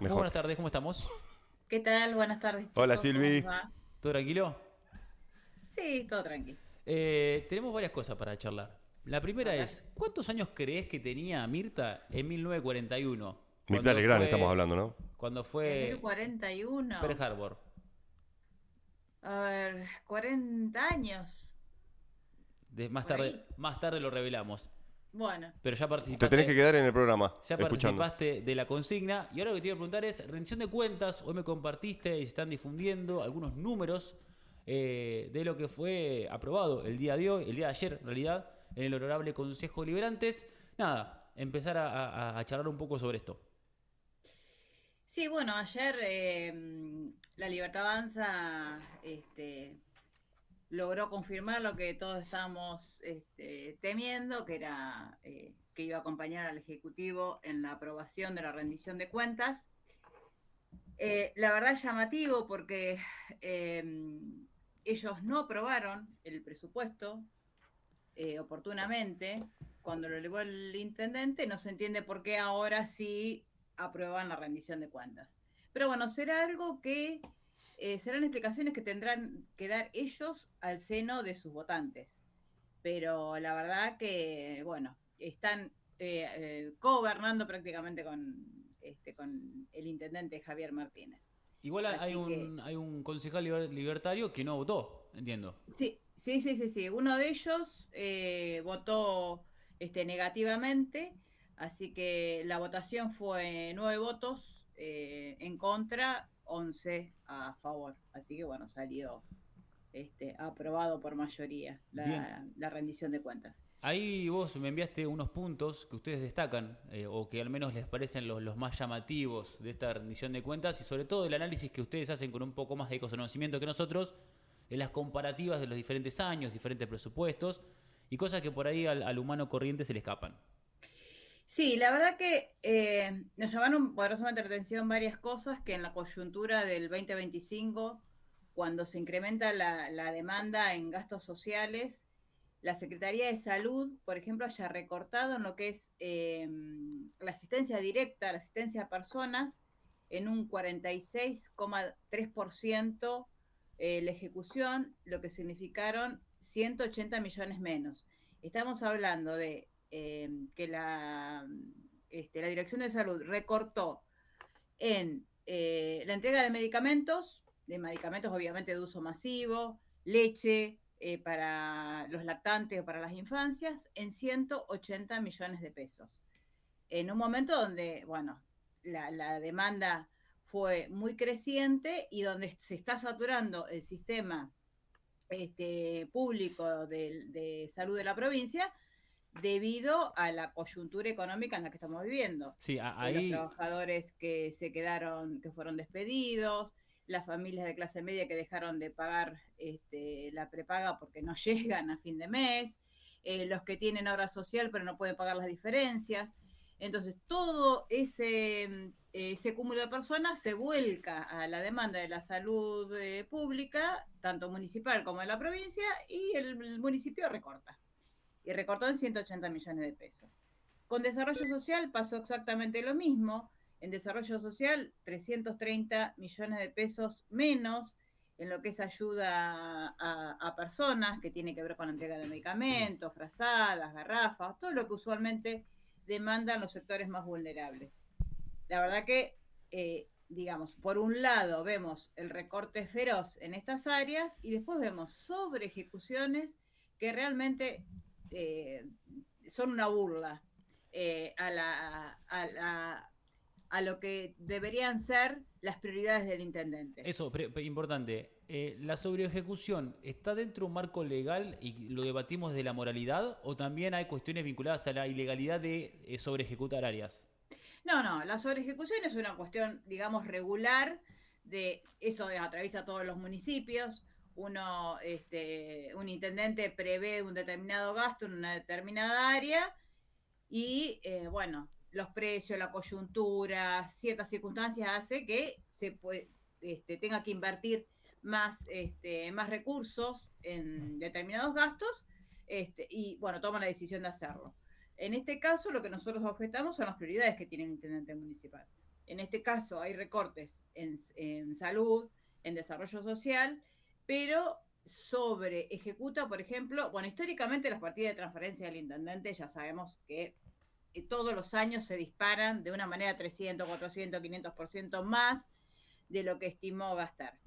Muy Mejor. buenas tardes, ¿cómo estamos? ¿Qué tal? Buenas tardes, Hola chicos. ¿Cómo les Silvi. va? ¿Todo tranquilo? Sí, todo tranqui. Tenemos varias cosas para charlar. La A primera ver. es, ¿cuántos años creés que tenía Mirta en 1941? Mirta Cuando Legrand estamos fue, hablando, ¿no? cuando En el fue Pearl 41. Harbor. A ver, 40 años. Por ahí. Más tarde lo revelamos. Bueno. Pero Te tenés que quedar en el programa, ya escuchando. participaste de la consigna. Y ahora lo que te iba a preguntar es, rendición de cuentas. Hoy me compartiste y se están difundiendo algunos números de lo que fue aprobado el día de hoy, el día de ayer en realidad, en el Honorable Consejo de Liberantes. Nada, empezar a charlar un poco sobre esto. Sí, bueno, ayer la Libertad Avanza logró confirmar lo que todos estábamos temiendo, que era que iba a acompañar al Ejecutivo en la aprobación de la rendición de cuentas. La verdad es llamativo porque eh, ellos no aprobaron el presupuesto oportunamente cuando lo elevó el intendente, no se entiende por qué ahora sí aprueban la rendición de cuentas. Pero bueno, será algo que serán explicaciones que tendrán que dar ellos al seno de sus votantes. Pero la verdad que, bueno, están gobernando prácticamente con el intendente Javier Martínez. Igual hay Así que hay un concejal libertario que no votó, entiendo. sí. Uno de ellos votó negativamente, así que la votación fue 9 votos en contra, 11 a favor. Así que bueno, salió aprobado por mayoría Bien, la rendición de cuentas. ahí vos me enviaste unos puntos que ustedes destacan, o que al menos les parecen los más llamativos de esta rendición de cuentas, y sobre todo el análisis que ustedes hacen con un poco más de conocimiento que nosotros, en las comparativas de los diferentes años, diferentes presupuestos, y cosas que por ahí al humano corriente se le escapan. Sí, la verdad que nos llamaron poderosamente la atención varias cosas que en la coyuntura del 2025, cuando se incrementa la demanda en gastos sociales, la Secretaría de Salud, por ejemplo, haya recortado en lo que es la asistencia directa, la asistencia a personas, en un 46,3% la ejecución, lo que significaron 180 millones menos. Estamos hablando de que la Dirección de Salud recortó en la entrega de medicamentos obviamente de uso masivo, leche para los lactantes o para las infancias, en 180 millones de pesos. En un momento donde, bueno, la demanda fue muy creciente y donde se está saturando el sistema público de salud de la provincia debido a la coyuntura económica en la que estamos viviendo. Sí, Los ahí, trabajadores que se quedaron, que fueron despedidos, las familias de clase media que dejaron de pagar la prepaga porque no llegan a fin de mes, los que tienen obra social pero no pueden pagar las diferencias. Entonces, todo ese cúmulo de personas se vuelca a la demanda de la salud pública, tanto municipal como de la provincia, y el municipio recorta y recortó en 180 millones de pesos. Con desarrollo social pasó exactamente lo mismo. En desarrollo social, 330 millones de pesos menos en lo que es ayuda a personas, que tiene que ver con la entrega de medicamentos, frazadas, garrafas, todo lo que usualmente demandan los sectores más vulnerables. La verdad que, digamos, por un lado vemos el recorte feroz en estas áreas y después vemos sobre ejecuciones que realmente eh, son una burla a lo que deberían ser las prioridades del intendente. eso, importante. ¿La sobreejecución está dentro de un marco legal y lo debatimos de la moralidad o también hay cuestiones vinculadas a la ilegalidad de sobreejecutar áreas? No, la sobreejecución es una cuestión, digamos, regular, de eso atraviesa todos los municipios. Un intendente prevé un determinado gasto en una determinada área y, bueno, los precios, la coyuntura, ciertas circunstancias hace que tenga que invertir más recursos en determinados gastos y, bueno, toma la decisión de hacerlo. En este caso, lo que nosotros objetamos son las prioridades que tiene el intendente municipal. En este caso hay recortes en salud, en desarrollo social, pero sobre ejecuta, por ejemplo, bueno, históricamente las partidas de transferencia del intendente ya sabemos que todos los años se disparan de una manera 300, 400, 500% más de lo que estimó gastar.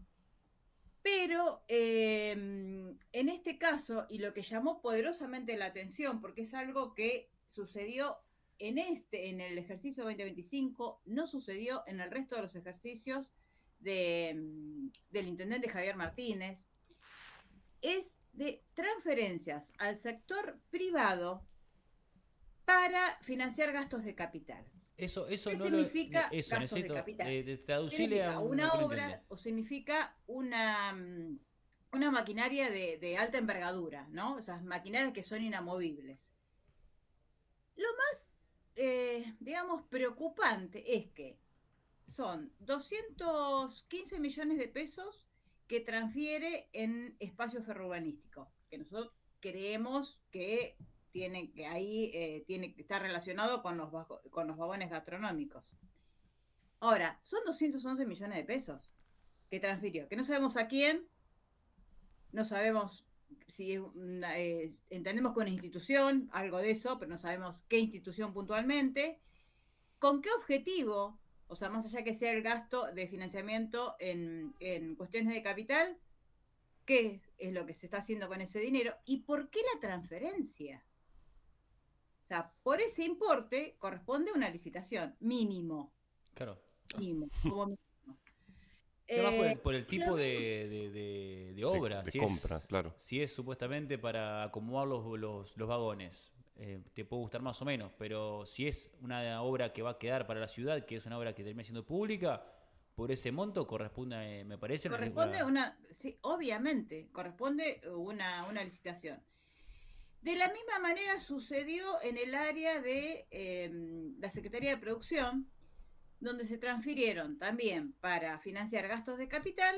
Pero en este caso, y lo que llamó poderosamente la atención, porque es algo que sucedió en el ejercicio 2025, no sucedió en el resto de los ejercicios del intendente Javier Martínez, es de transferencias al sector privado para financiar gastos de capital. Eso ¿Qué no significa eso gastos necesito de capital? traducirle a ¿Significa un una que no obra entiende. o significa una maquinaria de alta envergadura, ¿no? Esas maquinarias que son inamovibles. Lo más, digamos, preocupante es que son 215 millones de pesos que transfiere en espacio ferrourbanístico, que nosotros creemos que tiene que ahí tiene que estar relacionado con los vagones gastronómicos. Ahora, son 211 millones de pesos que transfirió, que no sabemos a quién, no sabemos si es entendemos que una institución, algo de eso, pero no sabemos qué institución puntualmente, con qué objetivo, o sea, más allá que sea el gasto de financiamiento en cuestiones de capital, qué es lo que se está haciendo con ese dinero y por qué la transferencia. O sea, por ese importe corresponde una licitación, mínimo, Claro. mínimo, como mínimo. Y además por el Y lo tipo mismo, de obra, De compra, claro. si es supuestamente para acomodar los vagones, te puede gustar más o menos, pero si es una obra que va a quedar para la ciudad, que es una obra que termina siendo pública, por ese monto corresponde, me parece, corresponde sí, obviamente, corresponde una licitación. De la misma manera sucedió en el área de la Secretaría de Producción, donde se transfirieron también para financiar gastos de capital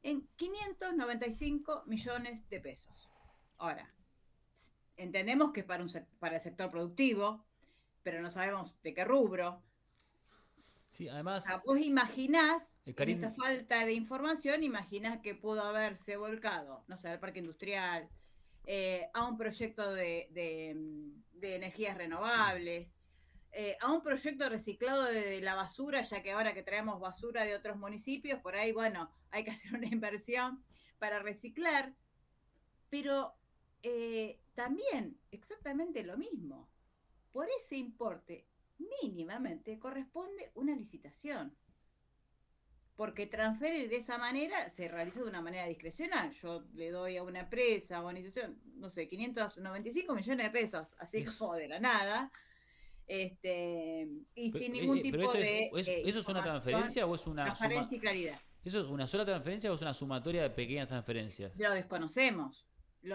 en 595 millones de pesos. Ahora, entendemos que es para el sector productivo, pero no sabemos de qué rubro. Sí, O además, sea, vos imaginás, en Karim, esta falta de información, imaginás que pudo haberse volcado, no sé, al parque industrial, a un proyecto de energías renovables, a un proyecto reciclado de la basura, ya que ahora que traemos basura de otros municipios, por ahí, bueno, hay que hacer una inversión para reciclar, pero también exactamente lo mismo. Por ese importe, mínimamente corresponde una licitación. Porque transferir de esa manera se realiza de una manera discrecional. Yo le doy a una empresa o a una institución, no sé, 595 millones de pesos, así es, como de la nada, y sin ningún pero tipo de eso es una información, transferencia o es una transparencia y claridad. ¿eso es una sola transferencia o es una sumatoria de pequeñas transferencias? Lo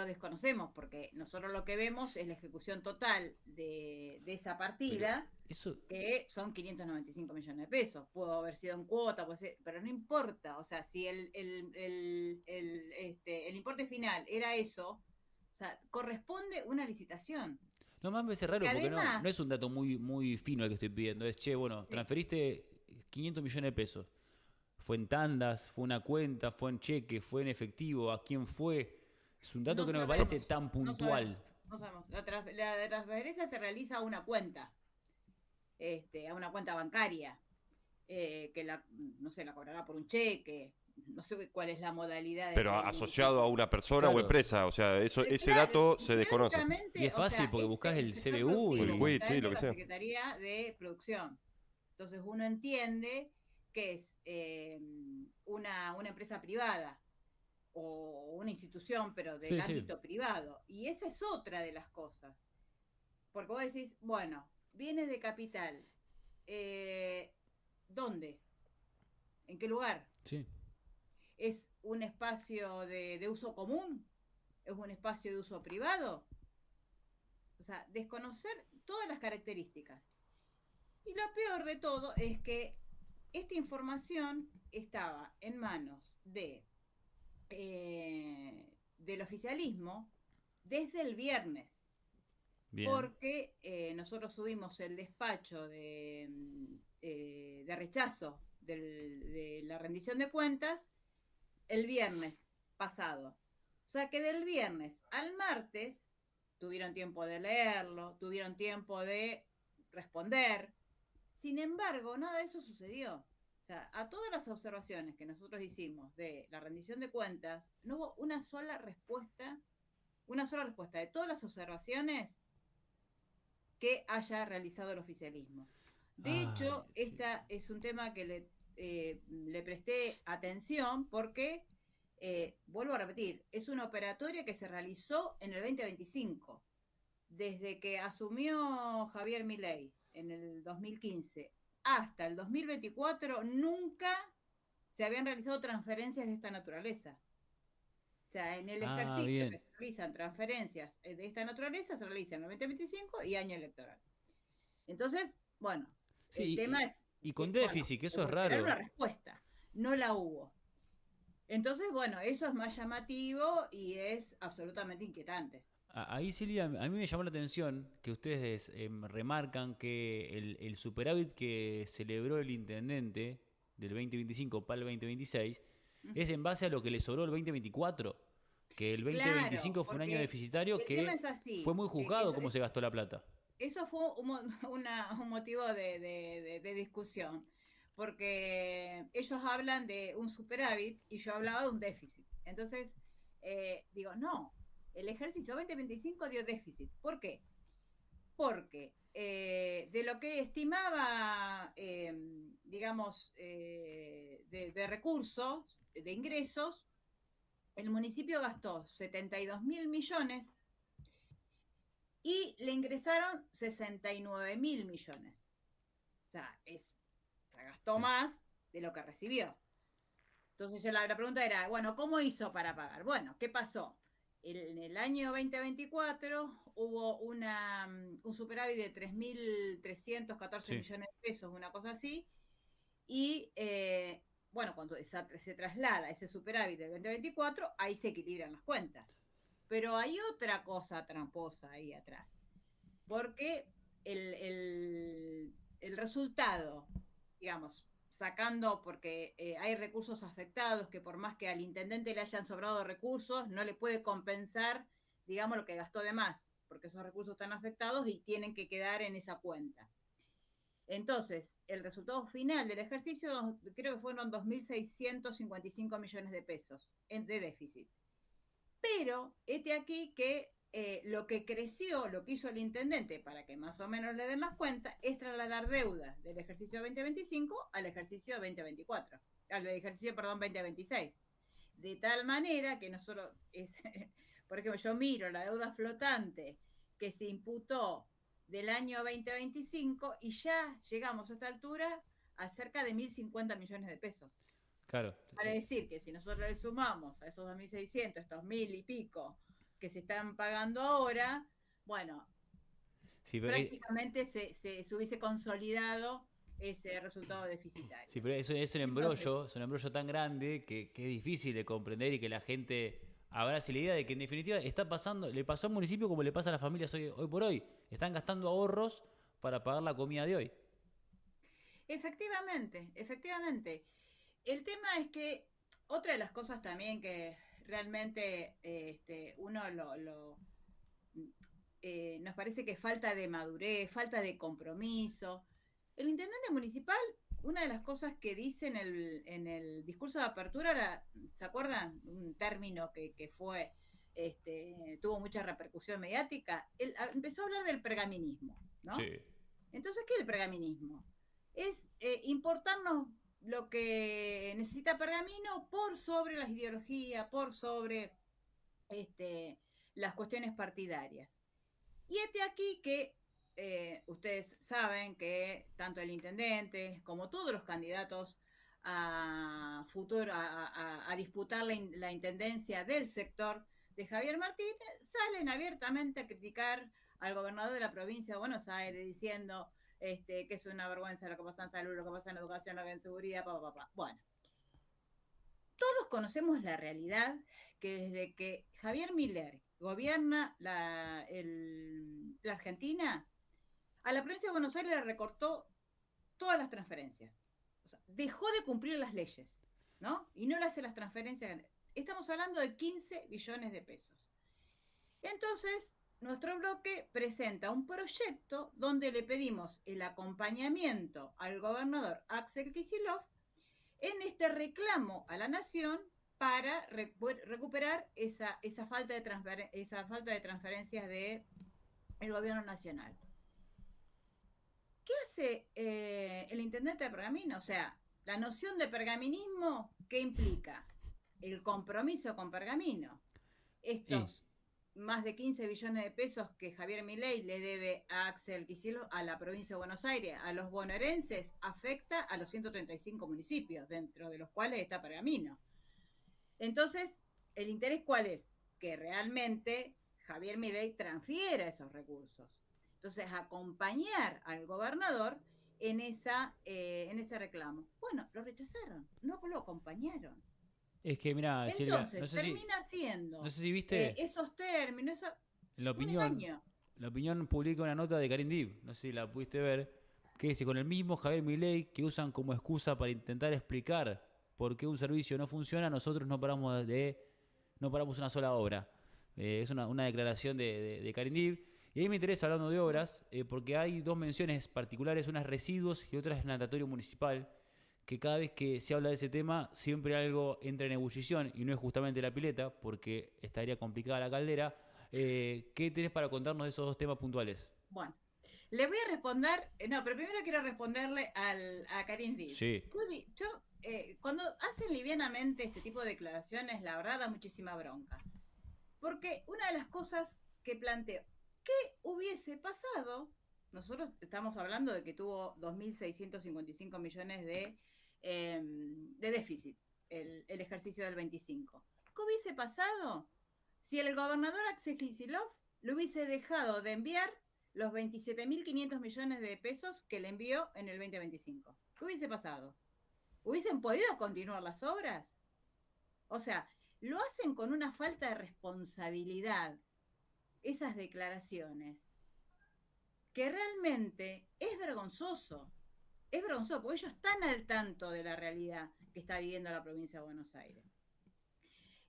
desconocemos porque nosotros lo que vemos es la ejecución total de esa Pero partida, eso, que son 595 millones de pesos. Pudo haber sido en cuota, pero no importa. O sea, si el importe final era eso, o sea, corresponde una licitación. no más me parece Que raro porque además, no es un dato muy fino el que estoy pidiendo. Es, che, bueno, sí, transferiste 500 millones de pesos. ¿Fue en tandas? ¿Fue una cuenta? ¿Fue en cheque? ¿Fue en efectivo? ¿A quién fue? Es un dato no que no me parece sabemos, tan no sabemos, puntual. no sabemos. La transferencia se realiza a una cuenta, a una cuenta bancaria, que no sé, la cobrará por un cheque, no sé cuál es la modalidad Pero de asociado a una persona o Claro. empresa, o sea, ese Claro, dato se desconoce. Y es teóricamente, o fácil sea, porque es buscas el el sector CBU O el productivo, y... quit, está sí, dentro lo de que la sea. Secretaría de Producción. Entonces uno entiende que es una empresa privada o una institución, pero del Sí, sí. ámbito privado. Y esa es otra de las cosas. Porque vos decís, bueno, bienes de capital, eh, ¿dónde? ¿En qué lugar? Sí. ¿Es un espacio de uso común? ¿Es un espacio de uso privado? O sea, desconocer todas las características. Y lo peor de todo es que esta información estaba en manos del oficialismo desde el viernes. Bien. porque nosotros subimos el despacho de rechazo de la rendición de cuentas el viernes pasado. O sea que del viernes al martes tuvieron tiempo de leerlo, tuvieron tiempo de responder. Sin embargo, nada de eso sucedió. O sea, a todas las observaciones que nosotros hicimos de la rendición de cuentas, no hubo una sola respuesta de todas las observaciones que haya realizado el oficialismo. De Ay, hecho, sí. este es un tema que le presté atención porque, vuelvo a repetir, es una operatoria que se realizó en el 2025. Desde que asumió Javier Milei en el 2015 hasta el 2024, nunca se habían realizado transferencias de esta naturaleza. O sea, en el Ah, ejercicio que bien. se realizan transferencias de esta naturaleza, se realiza en el 2025 y año electoral. Entonces, bueno, el Sí, tema es y con decir, bueno, déficit, que eso es hubo que esperar una raro. respuesta. No la hubo. Entonces, bueno, eso es más llamativo y es absolutamente inquietante. Ahí, Silvia, a mí me llamó la atención que ustedes remarcan que el superávit que celebró el intendente del 2025 para el 2026 es en base a lo que le sobró el 2024, que el Claro, 2025 fue un año porque deficitario el tema que es fue así. muy juzgado cómo se gastó la plata. Eso fue un motivo de discusión, porque ellos hablan de un superávit y yo hablaba de un déficit. Entonces, digo, no, el ejercicio 2025 dio déficit. ¿Por qué? Porque de lo que estimaba, digamos, de recursos, de ingresos, el municipio gastó 72 mil millones y le ingresaron 69 mil millones. O sea, se gastó Sí. más de lo que recibió. Entonces la pregunta era, bueno, ¿cómo hizo para pagar? Bueno, ¿qué pasó? En el año 2024 hubo un superávit de 3.314 Sí. millones de pesos, una cosa así, y bueno, cuando se traslada ese superávit del 2024, ahí se equilibran las cuentas. Pero hay otra cosa tramposa ahí atrás, porque el resultado, digamos, sacando, porque hay recursos afectados que por más que al intendente le hayan sobrado recursos, no le puede compensar, digamos, lo que gastó de más, porque esos recursos están afectados y tienen que quedar en esa cuenta. Entonces, el resultado final del ejercicio creo que fueron 2.655 millones de pesos de déficit. Pero este aquí que lo que creció, lo que hizo el intendente, para que más o menos le den las cuentas, es trasladar deudas del ejercicio 2025 al ejercicio 2024, al ejercicio, perdón, 2026. De tal manera que no solo es, por ejemplo, yo miro la deuda flotante que se imputó del año 2025 y ya llegamos a esta altura a cerca de 1.050 millones de pesos. Claro. Vale decir que si nosotros le sumamos a esos 2.600, estos 1.000 y pico que se están pagando ahora, bueno, Sí, pero, prácticamente se hubiese consolidado ese resultado sí, deficitario. pero eso Entonces, es un embrollo tan grande que es difícil de comprender y que la gente abrace la idea de que en definitiva está pasando, le pasó al municipio como le pasa a las familias hoy por hoy. Están gastando ahorros para pagar la comida de hoy. efectivamente, efectivamente. El tema es que otra de las cosas también que realmente uno nos parece que falta de madurez, falta de compromiso. El intendente municipal, una de las cosas que dice en el discurso de apertura era, ¿se acuerdan? Un término que fue, tuvo mucha repercusión mediática. Él empezó a hablar del pergaminismo, ¿no? Sí. Entonces, ¿qué es el pergaminismo? Es importarnos lo que necesita Pergamino por sobre las ideologías, por sobre las cuestiones partidarias. Y este aquí que ustedes saben que tanto el intendente como todos los candidatos a futuro a disputar la intendencia del sector de Javier Martínez salen abiertamente a criticar al gobernador de la provincia de Buenos Aires diciendo que es una vergüenza lo que pasa en salud, lo que pasa en educación, lo que en seguridad, Bueno, todos conocemos la realidad que desde que Javier Miller gobierna la Argentina, a la provincia de Buenos Aires le recortó todas las transferencias. O sea, dejó de cumplir las leyes, ¿no? Y no le hace las transferencias. Estamos hablando de 15 billones de pesos. Entonces, nuestro bloque presenta un proyecto donde le pedimos el acompañamiento al gobernador Axel Kicillof en este reclamo a la nación para recuperar esa falta de transferencias del gobierno nacional. ¿Qué hace el intendente de Pergamino? O sea, la noción de pergaminismo, ¿qué implica? El compromiso con Pergamino. Estos más de 15 billones de pesos que Javier Milei le debe a Axel Kicillof, a la provincia de Buenos Aires, a los bonaerenses, afecta a los 135 municipios, dentro de los cuales está Pergamino. Entonces, ¿el interés cuál es? Que realmente Javier Milei transfiera esos recursos. Entonces, acompañar al gobernador en ese reclamo. Bueno, lo rechazaron, no lo acompañaron. Es que, mira, Silvia, Entonces, no sé termina siendo no sé si viste esos términos, la un opinión. engaño. La opinión publica una nota de Karim Dib, no sé si la pudiste ver, que dice: con el mismo Javier Milei que usan como excusa para intentar explicar por qué un servicio no funciona, nosotros no paramos una sola obra. Es una declaración de Karim Dib. Y ahí me interesa, hablando de obras, porque hay dos menciones particulares, unas residuos y otras natatorio municipal, que cada vez que se habla de ese tema siempre algo entra en ebullición, y no es justamente la pileta, porque estaría complicada la caldera. ¿Qué tenés para contarnos de esos dos temas puntuales? Bueno, le voy a responder, no, pero primero quiero responderle a Karim Dib. Sí. Cuando hacen livianamente este tipo de declaraciones, la verdad da muchísima bronca. Porque una de las cosas que planteo, ¿qué hubiese pasado? Nosotros estamos hablando de que tuvo 2.655 millones de déficit el ejercicio del 25. ¿Qué hubiese pasado si el gobernador Axel Kicillof le hubiese dejado de enviar los 27.500 millones de pesos que le envió en el 2025? ¿Qué hubiese pasado? ¿Hubiesen podido continuar las obras? O sea, lo hacen con una falta de responsabilidad, esas declaraciones, que realmente es vergonzoso. Es vergonzoso, porque ellos están al tanto de la realidad que está viviendo la provincia de Buenos Aires.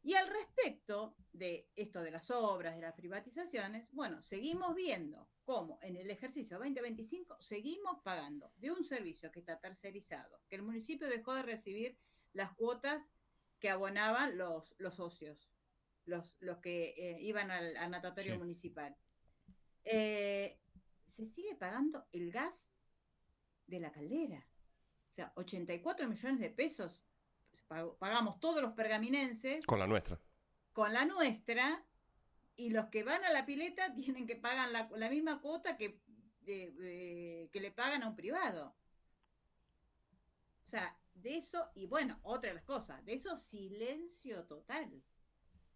Y al respecto de esto de las obras, de las privatizaciones, bueno, seguimos viendo cómo en el ejercicio 2025 seguimos pagando de un servicio que está tercerizado, que el municipio dejó de recibir las cuotas que abonaban los socios, los que iban al natatorio municipal. Se sigue pagando el gas de la caldera. O sea, 84 millones de pesos pagamos todos los pergaminenses. Con la nuestra. Con la nuestra, y los que van a la pileta tienen que pagar la misma cuota que le pagan a un privado. O sea, de eso, y bueno, otra de las cosas, de eso silencio total.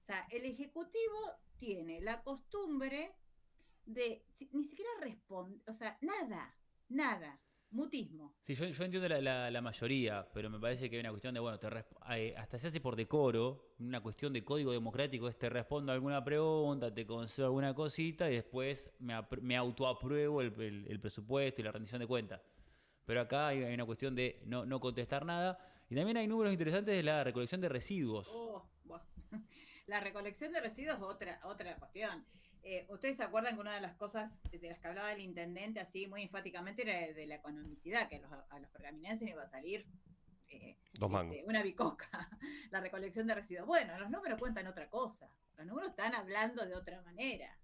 O sea, el Ejecutivo tiene la costumbre de ni siquiera responder, o sea, nada, mutismo. Sí, yo entiendo la mayoría, pero me parece que hay una cuestión de, bueno, hasta se hace por decoro, una cuestión de código democrático, te respondo a alguna pregunta, te concedo alguna cosita y después me autoapruebo el presupuesto y la rendición de cuentas. Pero acá hay una cuestión de no contestar nada, y también hay números interesantes de la recolección de residuos. Bueno. La recolección de residuos es otra cuestión. ¿Ustedes se acuerdan que una de las cosas de las que hablaba el intendente así muy enfáticamente era de la economicidad, que a los pergaminenses iba a salir 2 mangos. Una bicoca, la recolección de residuos? Bueno, los números cuentan otra cosa, los números están hablando de otra manera.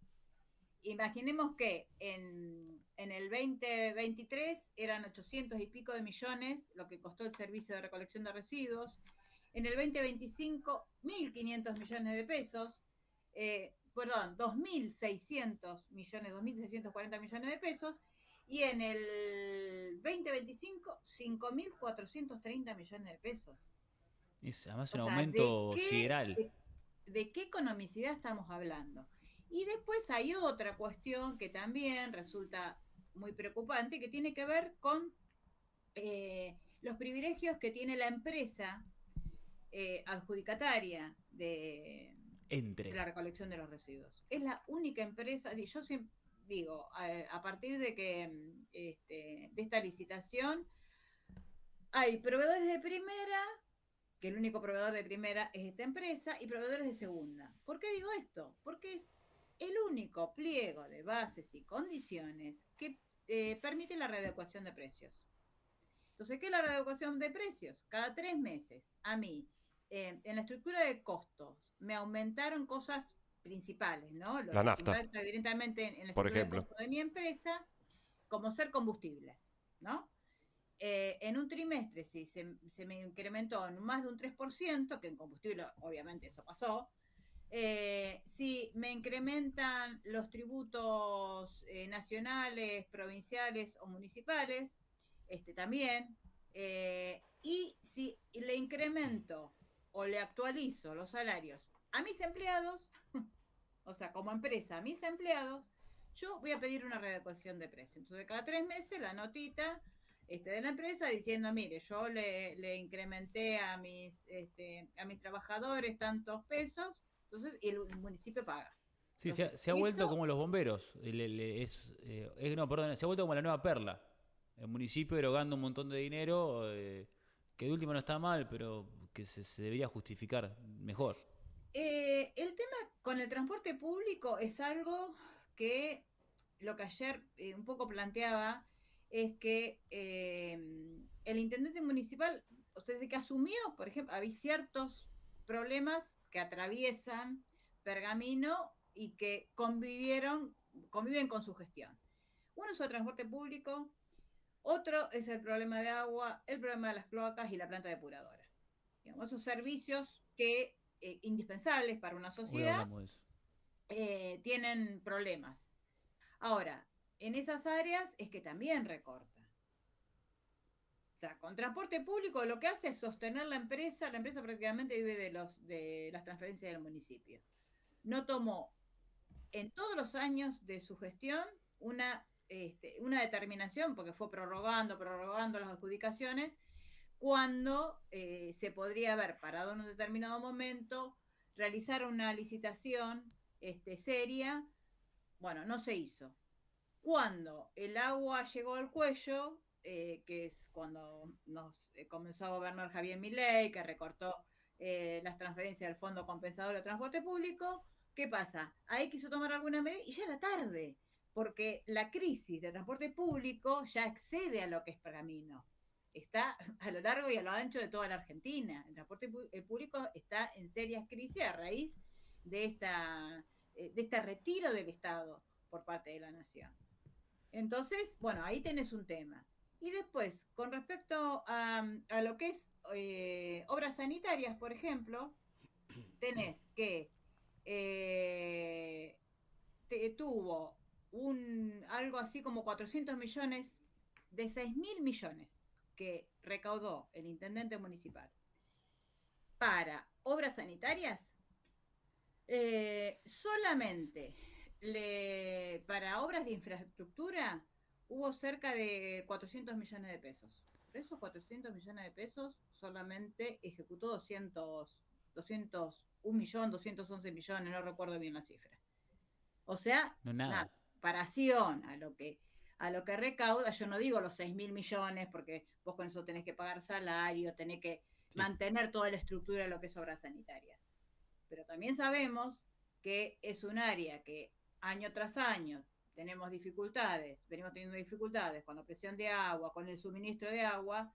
Imaginemos que en el 2023 eran 800 y pico de millones lo que costó el servicio de recolección de residuos. En el 2025, 1.500 millones de pesos. 2.600 millones, 2.640 millones de pesos. Y en el 2025, 5.430 millones de pesos. Es además un aumento sideral. ¿De qué economicidad estamos hablando? Y después hay otra cuestión que también resulta muy preocupante, que tiene que ver con los privilegios que tiene la empresa adjudicataria de entre. De la recolección de los residuos. Es la única empresa, yo siempre digo, a partir de que de esta licitación, hay proveedores de primera, que el único proveedor de primera es esta empresa, y proveedores de segunda. ¿Por qué digo esto? Porque es el único pliego de bases y condiciones que permite la readecuación de precios. Entonces, ¿qué es la readecuación de precios? Cada 3 meses, a mí, en la estructura de costos, me aumentaron cosas principales, ¿no? Lo La que nafta, impacta directamente en la por estructura de ejemplo. costos de mi empresa, como ser combustible, ¿no? En un trimestre, si se me incrementó en más de un 3%, que en combustible obviamente eso pasó, si me incrementan los tributos nacionales, provinciales o municipales, también, y si le incremento o le actualizo los salarios a mis empleados, o sea, como empresa a mis empleados, yo voy a pedir una readecuación de precio. Entonces, cada 3 meses la notita de la empresa diciendo, mire, yo le incrementé a mis trabajadores tantos pesos, entonces y el municipio paga. Sí, Entonces, se ha vuelto eso, como los bomberos. No, perdón, se ha vuelto como la nueva perla. El municipio erogando un montón de dinero, que de último no está mal, pero que se debería justificar mejor. el tema con el transporte público es algo que lo que ayer un poco planteaba es que el intendente municipal, desde que asumió, por ejemplo, había ciertos problemas que atraviesan Pergamino y que conviven con su gestión. Uno es el transporte público, otro es el problema de agua, el problema de las cloacas y la planta depuradora. Digamos, esos servicios que indispensables para una Hoy sociedad hablamos de eso. tienen problemas. Ahora, en esas áreas es que también recorta. O sea, con transporte público lo que hace es sostener la empresa prácticamente vive de las transferencias del municipio. No tomó en todos los años de su gestión una determinación, porque fue prorrogando las adjudicaciones, cuando se podría haber parado en un determinado momento, realizar una licitación seria. Bueno, no se hizo. Cuando el agua llegó al cuello, que es cuando nos comenzó a gobernar Javier Milei, que recortó las transferencias del Fondo Compensador de Transporte Público, ¿qué pasa? Ahí quiso tomar alguna medida y ya era tarde, porque la crisis de transporte público ya excede a lo que es Pergamino. Está a lo largo y a lo ancho de toda la Argentina. El transporte público está en serias crisis a raíz de este retiro del Estado por parte de la nación. Entonces, bueno, ahí tenés un tema. Y después, con respecto a lo que es obras sanitarias, por ejemplo, tenés que tuvo algo así como 400 millones de 6.000 millones que recaudó el intendente municipal para obras sanitarias, solamente para obras de infraestructura hubo cerca de 400 millones de pesos. Por esos 400 millones de pesos solamente ejecutó 201 millón, 211 millones, no recuerdo bien la cifra. O sea, No, nada. comparación a lo que recauda, yo no digo los 6.000 millones, porque vos con eso tenés que pagar salario, tenés que mantener toda la estructura de lo que es obras sanitarias. Pero también sabemos que es un área que año tras año tenemos dificultades, venimos teniendo dificultades con la presión de agua, con el suministro de agua,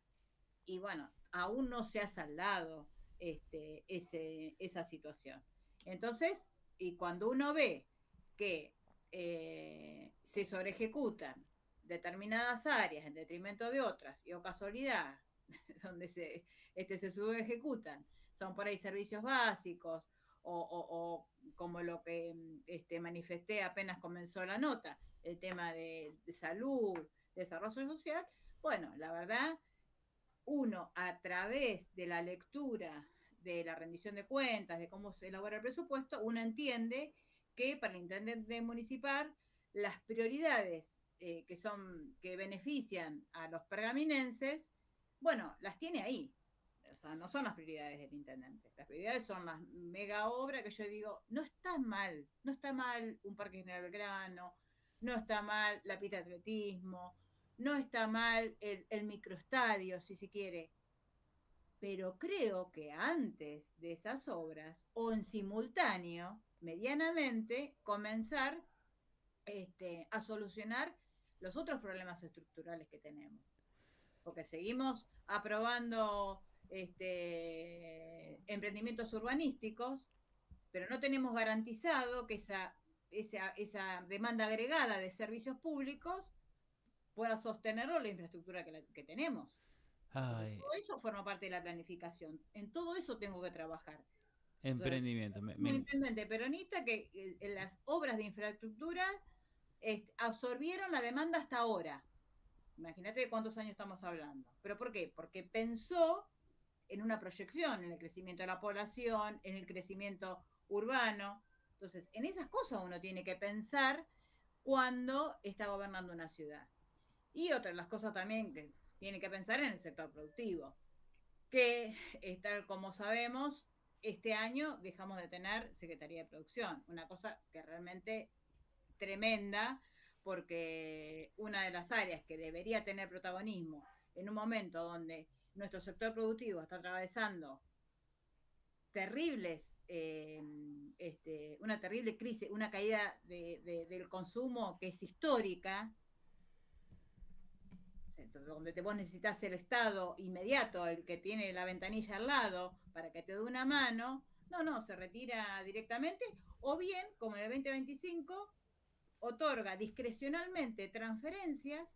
y bueno, aún no se ha saldado esa situación. Entonces, y cuando uno ve que se sobreejecutan determinadas áreas en detrimento de otras, y o casualidad, donde se subejecutan, son por ahí servicios básicos, o como lo que manifesté apenas comenzó la nota, el tema de salud, desarrollo social, bueno, la verdad, uno a través de la lectura de la rendición de cuentas, de cómo se elabora el presupuesto, uno entiende que para el intendente municipal las prioridades que benefician a los pergaminenses, bueno, las tiene ahí. O cosa, no son las prioridades del intendente. Las prioridades son las mega obras que yo digo, no está mal un Parque General Belgrano, no está mal la pista de atletismo, no está mal el microestadio, si se quiere. Pero creo que antes de esas obras, o en simultáneo, medianamente, comenzar a solucionar los otros problemas estructurales que tenemos. Porque seguimos aprobando emprendimientos urbanísticos, pero no tenemos garantizado que esa demanda agregada de servicios públicos pueda sostenerlo la infraestructura que tenemos. Todo eso forma parte de la planificación. En todo eso tengo que trabajar. Emprendimiento. O sea, un intendente peronista que en las obras de infraestructura absorbieron la demanda hasta ahora. Imagínate de cuántos años estamos hablando. ¿Pero por qué? Porque pensó en una proyección, en el crecimiento de la población, en el crecimiento urbano. Entonces, en esas cosas uno tiene que pensar cuando está gobernando una ciudad. Y otra de las cosas también que tiene que pensar en el sector productivo, que tal como sabemos, este año dejamos de tener Secretaría de Producción, una cosa que realmente tremenda, porque una de las áreas que debería tener protagonismo en un momento donde nuestro sector productivo está atravesando una terrible crisis, una caída del consumo que es histórica, donde vos necesitas el Estado inmediato, el que tiene la ventanilla al lado, para que te dé una mano, no, se retira directamente, o bien, como en el 2025, otorga discrecionalmente transferencias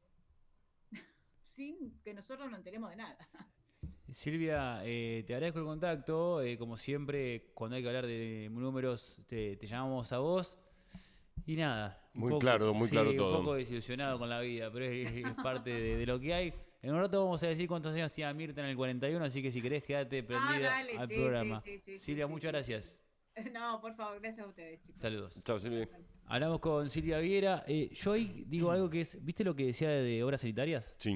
sin que nosotros no enteremos de nada. Silvia, te agradezco el contacto. Como siempre, cuando hay que hablar de números, te llamamos a vos. Y nada. Muy claro todo. Un poco desilusionado con la vida, pero es parte de lo que hay. En un rato vamos a decir cuántos años tiene Mirta en el 41, así que si querés quedate prendida al programa. Silvia, muchas gracias. No, por favor, gracias a ustedes, chicos. Saludos. Chao, Silvia. Hablamos con Silvia Viera. Yo hoy digo algo que es, ¿viste lo que decía de obras sanitarias? Sí.